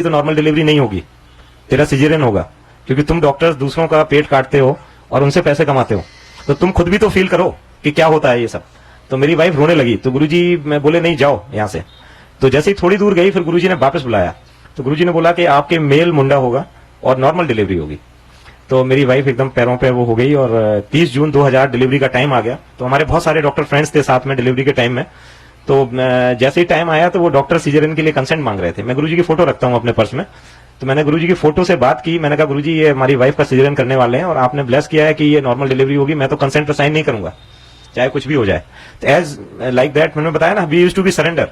तो normal delivery नहीं होगी, तेरा सिजेरियन होगा, क्योंकि तुम डॉक्टर्स दूसरों का पेट काटते हो और उनसे पैसे कमाते हो, तो तुम खुद भी तो फील करो कि क्या होता है ये सब। तो मेरी वाइफ रोने लगी, तो गुरुजी मैं बोले नहीं जाओ यहाँ से। तो जैसे ही थोड़ी दूर गई फिर गुरुजी ने वापस बुलाया, तो गुरुजी ने बोला कि आपके मेल मुंडा होगा और नॉर्मल डिलीवरी होगी। तो मेरी वाइफ एकदम पैरों पे वो हो गई और 30 जून 2000 डिलीवरी का टाइम आ गया। तो हमारे बहुत सारे डॉक्टर फ्रेंड्स थे साथ में डिलीवरी के टाइम में। तो जैसे ही टाइम आया तो वो डॉक्टर सीजरियन के लिए कंसेंट मांग रहे थे। मैं गुरुजी की फोटो रखता हूँ अपने पर्स में, तो मैंने गुरुजी की फोटो से बात की। मैंने कहा गुरुजी ये हमारी वाइफ का सीजरियन करने वाले हैं और आपने ब्लेस किया है कि ये नॉर्मल डिलीवरी होगी, मैं तो कंसेंट पर साइन नहीं करूंगा चाहे कुछ भी हो जाए। तो एज लाइक दैट मैंने बताया ना, we used to be surrender.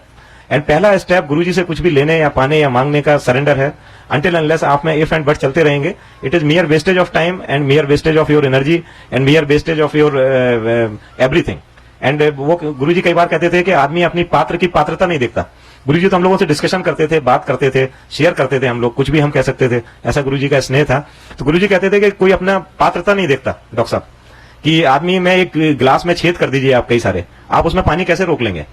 And पहला स्टेप गुरुजी से कुछ भी लेने या पाने या मांगने का सरेंडर है। अंटिल अनलेस आप में इफ एंड बट चलते रहेंगे, it is मियर wastage of time and मियर wastage of your energy and मियर wastage of your everything. And वो गुरुजी कई बार कहते थे कि आदमी अपनी पात्र की पात्रता नहीं देखता। गुरुजी तो हम लोगों से डिस्कशन करते थे, बात करते थे, शेयर करते थे, हम लोग कुछ भी हम कह सकते थे, ऐसा गुरुजी का स्नेह था। तो गुरुजी कहते थे कि कोई अपना पात्रता नहीं देखता डॉक्टर साहब, कि आदमी में एक गिलास में छेद कर दीजिए आप कई सारे, आप उसमें पानी कैसे रोक लेंगे,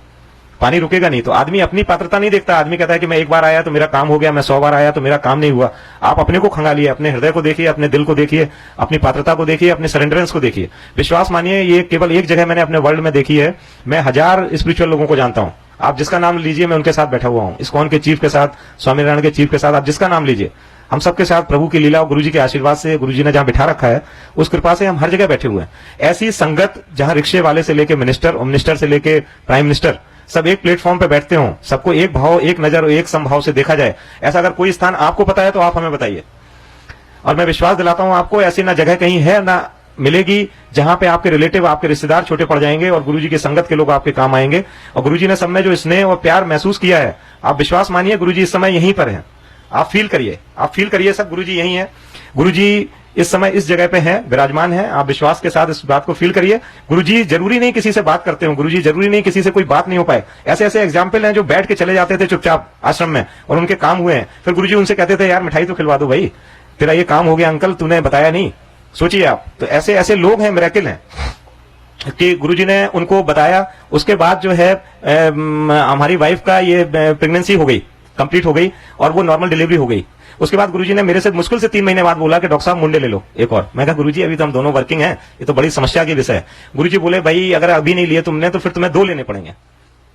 पानी रुकेगा नहीं। तो आदमी अपनी पात्रता नहीं देखता। आदमी कहता है कि मैं एक बार आया तो मेरा काम हो गया, मैं 100 बार आया तो मेरा काम नहीं हुआ। आप अपने को खंगालिए, अपने हृदय को देखिए, अपने दिल को देखिए, अपनी पात्रता को देखिए, अपने सरेंडरेंस को देखिए। विश्वास मानिए ये केवल एक जगह मैंने अपने वर्ल्ड में देखी है। मैं 1000 स्पिरिचुअल लोगों को जानता हूं, आप जिसका नाम लीजिए मैं उनके साथ बैठा हुआ हूं। इस्कॉन के चीफ के साथ, स्वामी नारायण के चीफ के साथ, आप जिसका नाम लीजिए, हम सबके साथ प्रभु की लीला और गुरुजी के आशीर्वाद से, गुरुजी ने जहां बिठा रखा है उस कृपा से हम हर जगह बैठे हुए हैं। ऐसी संगत जहां रिक्शे वाले से लेके मिनिस्टर और मिनिस्टर से लेके प्राइम मिनिस्टर सब एक प्लेटफॉर्म पे बैठते हो, सबको एक भाव, एक नजर और एक संभाव से देखा जाए, ऐसा अगर कोई स्थान आपको पता है तो आप हमें बताइए। और मैं विश्वास दिलाता हूं आपको, ऐसी ना जगह कहीं है ना मिलेगी जहां पे आपके रिलेटिव, आपके रिश्तेदार छोटे पड़ जाएंगे और गुरुजी की संगत के लोग आपके काम आएंगे। और गुरुजी ने सब में जो स्नेह और प्यार महसूस किया है, आप विश्वास मानिए गुरुजी इस समय यहीं पर है। आप फील करिए, आप फील करिए, सब गुरुजी यहीं है। गुरुजी इस समय इस जगह पे है, विराजमान है। आप विश्वास के साथ इस बात को फील करिए। गुरुजी जरूरी नहीं किसी से बात करते हो, गुरुजी जरूरी नहीं किसी से कोई बात नहीं हो पाए। ऐसे ऐसे एग्जाम्पल हैं जो बैठ के चले जाते थे चुपचाप आश्रम में और उनके काम हुए हैं। फिर गुरुजी उनसे कहते थे यार मिठाई तो खिलवा दो भाई, तेरा ये काम हो गया अंकल, तूने बताया नहीं। सोचिए आप, तो ऐसे ऐसे लोग हैं, मिरेकल हैं कि गुरुजी ने उनको बताया। उसके बाद जो है हमारी वाइफ का ये प्रेगनेंसी हो गई, कंप्लीट हो गई और वो नॉर्मल डिलीवरी हो गई। उसके बाद गुरुजी ने मेरे से मुश्किल से 3 महीने बाद बोला कि डॉक्टर साहब मुंडे ले लो एक और। मैं कहा गुरुजी अभी तो हम दोनों वर्किंग हैं, ये तो बड़ी समस्या की विषय है। गुरुजी बोले भाई अगर अभी नहीं लिए तुमने तो फिर तुम्हें 2 लेने पड़ेंगे,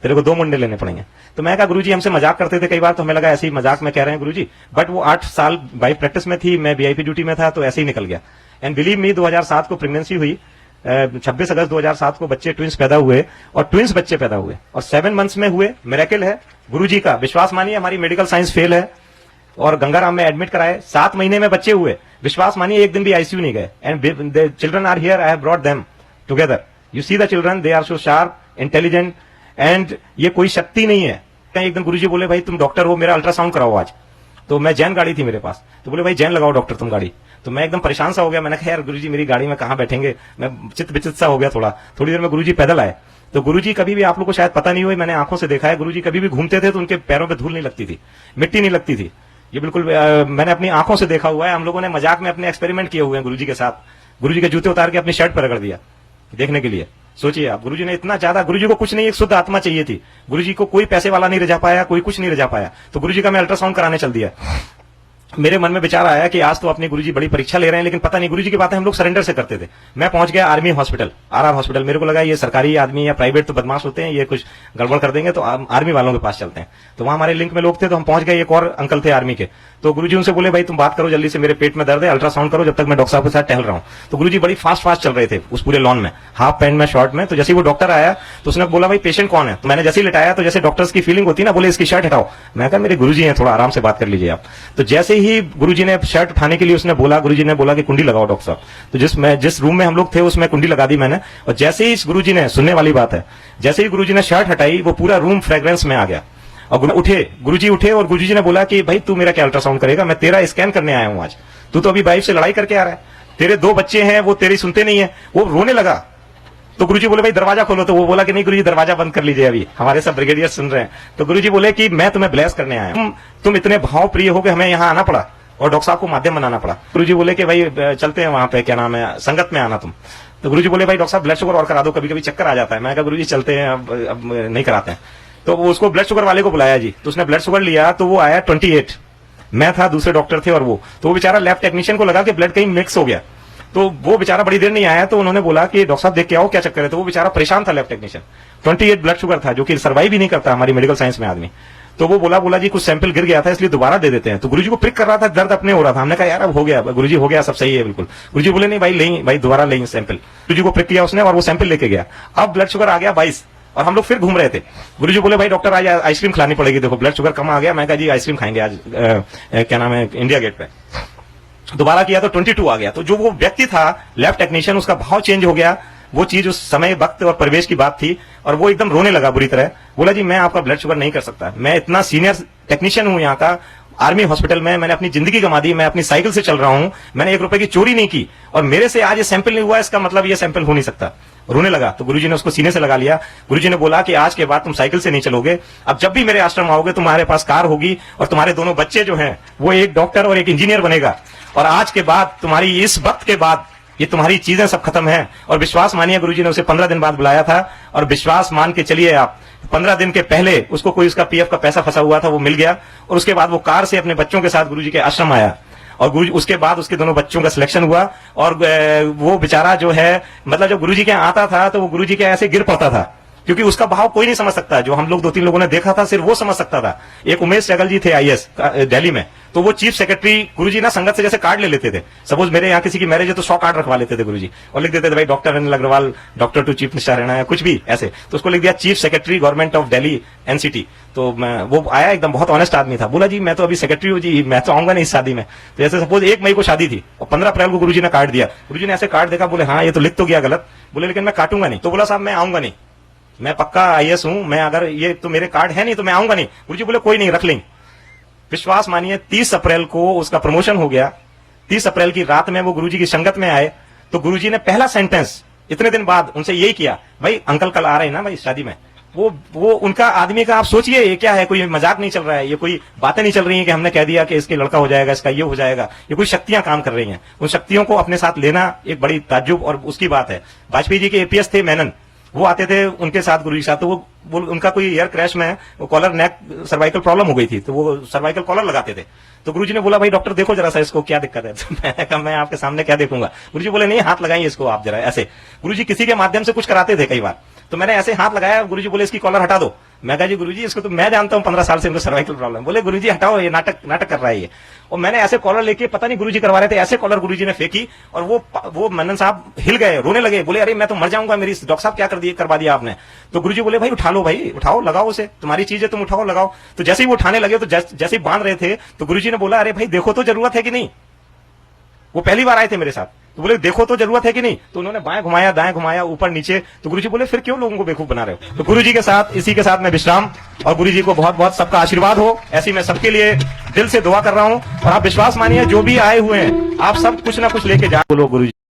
तेरे को 2 मुंडे लेने पड़ेंगे। तो मैं कहा गुरुजी हमसे मजाक करते थे कई बार, तो हमें लगा ऐसे ही मजाक में कह रहे हैं गुरुजी, बट वो 8 साल बाई प्रैक्टिस में थी, मैं वीआईपी ड्यूटी में था, तो ऐसे ही निकल गया। एंड बिलीव मी 2007 को प्रेगनेंसी हुई, 26 अगस्त 2007 को बच्चे ट्विंस पैदा हुए और ट्विंस बच्चे पैदा हुए और 7 मंथ्स में हुए। मिरेकल है गुरुजी का, विश्वास मानिए। हमारी मेडिकल साइंस फेल है और गंगाराम में एडमिट कराए, 7 महीने में बच्चे हुए। विश्वास मानिए एक दिन भी आईसीयू नहीं गए। And the children are here, I have brought them together. You see the children, they are so sharp, intelligent and ये कोई शक्ति नहीं है। एक दिन गुरुजी बोले भाई तुम डॉक्टर हो, मेरा अल्ट्रासाउंड कराओ आज। तो मैं जैन गाड़ी थी मेरे पास, तो बोले भाई जैन लगाओ डॉक्टर तुम गाड़ी। तो मैं एकदम परेशान सा हो गया, मैंने कहा यार गुरुजी मेरी गाड़ी में कहां बैठेंगे, मैं चित विचित सा हो गया थोड़ा। थोड़ी देर में गुरुजी पैदल आए। तो गुरुजी कभी भी, आप लोग को शायद पता नहीं हुई, मैंने आंखों से देखा है, गुरुजी कभी भी घूमते थे तो उनके पैरों पे धूल नहीं लगती थी, मिट्टी नहीं लगती थी। ये बिल्कुल मैंने अपनी आंखों से देखा हुआ है। हम लोगों ने मजाक में अपने एक्सपेरिमेंट किए हुए हैं गुरुजी के साथ। गुरुजी के जूते उतार के अपनी शर्ट पर रगड़ दिया देखने के लिए। सोचिए आप, गुरुजी ने इतना ज्यादा, गुरुजी को कुछ नहीं, एक शुद्ध आत्मा चाहिए थी। गुरुजी को कोई पैसे वाला नहीं रजा पाया, कोई कुछ नहीं रजा पाया, तो गुरुजी का मैं अल्ट्रासाउंड कराने चल दिया। मेरे मन में विचार आया कि आज तो अपने गुरुजी बड़ी परीक्षा ले रहे हैं, लेकिन पता नहीं गुरुजी की बातें हम लोग सरेंडर से करते थे। मैं पहुंच गया आर्मी हॉस्पिटल, आरआर हॉस्पिटल। मेरे को लगा ये सरकारी आदमी या प्राइवेट तो बदमाश होते हैं, ये कुछ गड़बड़ कर देंगे, तो आर्मी वालों के पास चलते हैं। तो वहां हमारे लिंक में लोग थे, तो हम पहुंच गए। एक और अंकल थे आर्मी के, तो गुरुजी उनसे बोले भाई तुम बात करो जल्दी से, मेरे पेट में दर्द है, अल्ट्रासाउंड करो जब तक मैं डॉक्टर साहब के साथ टहल रहा हूं। तो गुरुजी बड़ी फास्ट चल रहे थे उस पूरे लॉन में, हाफ पैंट में, शॉर्ट में। तो जैसे वो डॉक्टर आया तो उसने बोला भाई पेशेंट कौन है। तो मैंने जैसे ही लिटाया तो जैसे डॉक्टर्स की फीलिंग होती है ना, बोले इसकी शर्ट हटाओ। मैं कहा मेरे गुरुजी हैं, थोड़ा आराम से बात कर लीजिए आप। तो जैसे ही गुरुजी ने शर्ट उठाने के लिए उसने बोला, गुरुजी ने बोला कि कुंडी लगाओ डॉक्टर साहब। तो जिस रूम में हम लोग थे उसमें कुंडी लगा दी मैंने। और जैसे ही गुरुजी ने, सुनने वाली बात है, जैसे ही गुरुजी ने शर्ट हटाई वो पूरा रूम फ्रेग्रेंस में आ गया। और गुरुजी उठे और गुरुजी ने बोला कि भाई तू मेरा क्या अल्ट्रासाउंड करेगा, मैं तेरा स्कैन करने आया हूं आज। तू तो अभी वाइफ से लड़ाई करके आ रहा है, तेरे 2 बच्चे हैं, वो तेरी सुनते नहीं है। वो रोने लगा। तो गुरुजी बोले भाई दरवाजा खोलो। तो वो बोला कि नहीं गुरुजी दरवाजा बंद कर लीजिए, अभी हमारे सब ब्रिगेडियर सुन रहे हैं। तो गुरुजी बोले कि मैं तुम्हें ब्लेस करने आया हूं, तुम इतने भाव प्रिय हो कि हमें यहाँ आना पड़ा और डॉक्टर साहब को माध्यम बनाना पड़ा। गुरुजी बोले कि भाई चलते हैं वहां पे, क्या नाम है, संगत में आना तुम। तो गुरुजी बोले भाई डॉक्टर साहब ब्लड शुगर और करा दो, कभी कभी चक्कर आ जाता है। मैं कहा गुरुजी चलते हैं, अब नहीं कराते हैं। तो वो उसको ब्लड शुगर वाले को बुलाया जी, तो उसने ब्लड शुगर लिया तो वो आया 28। मैं था, दूसरे डॉक्टर थे और वो बेचारा लैब टेक्नीशियन को लगा कि ब्लड कहीं मिक्स हो गया, तो वो बेचारा बड़ी देर नहीं आया, तो उन्होंने बोला कि डॉक्टर साहब देख के आओ क्या चक्कर है। तो वो बेचारा परेशान था लैब टेक्नीशियन, 28 ब्लड शुगर था, जो कि सर्वाइव ही नहीं करता हमारी मेडिकल साइंस में आदमी। तो वो बोला जी कुछ सैंपल गिर गया था इसलिए दोबारा दे देते हैं। तो गुरुजी को प्रिक कर रहा था, दर्द अपने हो रहा था। हमने कहा यार अब हो गया गुरुजी, हो गया, सब सही है बिल्कुल। गुरुजी बोले नहीं भाई, लें भाई, दोबारा लें सैंपल। गुरुजी को प्रिक किया उसने और वो सैंपल लेके गया। अब ब्लड शुगर आ गया 22 और हम लोग फिर घूम रहे थे। गुरुजी बोले भाई डॉक्टर आज आइसक्रीम खिलानी पड़ेगी, देखो ब्लड शुगर कम आ गया। मैं कहा जी आइसक्रीम खाएंगे आज, क्या नाम है, इंडिया गेट पे। दोबारा किया तो 22 आ गया। तो जो वो व्यक्ति था लैब टेक्नीशियन, उसका भाव चेंज हो गया। वो चीज उस समय वक्त और परिवेश की बात थी और वो एकदम रोने लगा बुरी तरह। बोला जी मैं आपका ब्लड शुगर नहीं कर सकता, मैं इतना सीनियर टेक्नीशियन हूं यहाँ का, आर्मी हॉस्पिटल में मैंने अपनी जिंदगी गंवा दी, मैं अपनी साइकिल से चल रहा हूं, मैंने 1 रुपए की चोरी नहीं की और मेरे से आज ये सैंपल नहीं हुआ, इसका मतलब ये सैंपल हो नहीं सकता। रोने लगा। तो गुरुजी ने उसको सीने से लगा लिया। गुरुजी ने बोला कि आज के बाद तुम साइकिल से नहीं चलोगे, अब जब भी मेरे आश्रम आओगे तुम्हारे पास कार होगी और तुम्हारे दोनों बच्चे जो हैं वो एक डॉक्टर और एक इंजीनियर बनेगा, और आज के बाद तुम्हारी इस वक्त के बाद ये तुम्हारी चीजें सब खत्म है। और विश्वास मानिए गुरुजी ने उसे 15 दिन बाद बुलाया था और विश्वास मान के चलिए आप, 15 दिन के पहले उसको कोई उसका पीएफ का पैसा फंसा हुआ था वो मिल गया और उसके बाद वो कार से अपने बच्चों के साथ गुरुजी के आश्रम आया और गुरुजी उसके बाद उसके दोनों बच्चों का सिलेक्शन हुआ। और वो बेचारा जो है, मतलब जब गुरुजी के यहाँ आता था तो वो गुरुजी के ऐसे गिर पड़ता था, क्योंकि उसका भाव कोई नहीं समझ सकता। जो हम लोग 2-3 लोगों ने देखा था सिर्फ वो समझ सकता था। एक उमेश सहगल जी थे आईएएस दिल्ली में, तो वो चीफ सेक्रेटरी गुरुजी ना संगत से जैसे कार्ड ले लेते थे। सपोज मेरे यहाँ किसी की मैरिज है तो 100 कार्ड रखवा लेते थे गुरुजी और लिख देते थे भाई doctor Anil Agarwal, doctor to chief minister रहना है, कुछ भी ऐसे। तो उसको लिख दिया chief secretary government of Delhi NCT. तो वो आया, एकदम बहुत ऑनेस्ट आदमी था। बोला जी मैं तो अभी सेक्रेटरी हूँ जी, मैं तो आऊंगा नहीं इस शादी में। तो जैसे सपोज 1 मई को शादी थी और 15 अप्रैल को गुरुजी ने कार्ड दिया। गुरुजी ने ऐसे कार्ड देखा, बोले हाँ ये तो लिख तो गया गलत, बोले लेकिन मैं काटूंगा नहीं। तो बोला साहब मैं आऊंगा नहीं, मैं पक्का आईएएस हूं, मैं अगर ये तो मेरे कार्ड है नहीं तो मैं आऊंगा नहीं। गुरुजी बोले कोई नहीं, रख लेंगे। विश्वास मानिए 30 अप्रैल को उसका प्रमोशन हो गया। 30 अप्रैल की रात में वो गुरुजी की संगत में आए तो गुरुजी ने पहला सेंटेंस इतने दिन बाद उनसे यही किया, भाई अंकल कल आ रहे हैं ना भाई शादी में। वो उनका आदमी का, आप सोचिए ये क्या है, कोई मजाक नहीं चल रहा है, ये कोई बातें नहीं चल रही हैं कि हमने कह दिया कि इसके लड़का हो जाएगा, इसका ये हो जाएगा। ये कोई शक्तियां काम कर रही हैं। उन शक्तियों को अपने साथ लेना एक बड़ी ताज्जुब और उसकी बात है। वाजपेयी जी के एपीएस थे मेनन, वो आते थे उनके साथ गुरुजी के साथ, तो वो उनका कोई एयर क्रैश में वो कॉलर नेक सर्वाइकल प्रॉब्लम हो गई थी, तो वो सर्वाइकल कॉलर लगाते थे। तो गुरुजी ने बोला भाई डॉक्टर देखो जरा सा इसको क्या दिक्कत है। तो मैंने कहा मैं आपके सामने क्या देखूंगा। गुरुजी बोले नहीं हाथ लगाइए इसको आप जरा ऐसे। गुरुजी किसी के माध्यम से कुछ कराते थे कई बार, तो मैंने ऐसे हाथ लगाया। गुरुजी बोले इसकी कॉलर हटा दो। मैं कहा जी गुरुजी इसको तो मैं जानता हूँ 15 साल से इनको सर्वाइकल प्रॉब्लम। बोले गुरुजी हटाओ, ये नाटक कर रहा है ये। और मैंने ऐसे कॉलर लेके, पता नहीं गुरुजी करवा रहे थे, ऐसे कॉलर गुरुजी ने फेंकी और वो मनन साहब हिल गए, रोने लगे। बोले अरे मैं तो मर जाऊंगा, मेरी डॉक्टर साहब क्या करवा दिया आपने। तो गुरुजी बोले भाई उठा लो, भाई उठाओ, लगाओ उसे, तुम्हारी चीज है तुम उठाओ लगाओ। तो जैसे ही वो उठाने लगे तो जैसे ही बांध रहे थे तो गुरुजी ने बोला अरे भाई देखो तो जरूरत है कि नहीं। वो पहली बार आए थे मेरे साथ, तो बोले देखो तो जरूरत है कि नहीं। तो उन्होंने बाएं घुमाया, दाएं घुमाया, ऊपर नीचे। तो गुरुजी बोले फिर क्यों लोगों को बेवकूफ बना रहे हो। तो गुरुजी के साथ, इसी के साथ मैं विश्राम, और गुरुजी को बहुत बहुत सबका आशीर्वाद हो, ऐसी मैं सबके लिए दिल से दुआ कर रहा हूं। और आप विश्वास मानिए जो भी आए हुए हैं आप सब कुछ ना कुछ लेके जा। बोलो गुरुजी।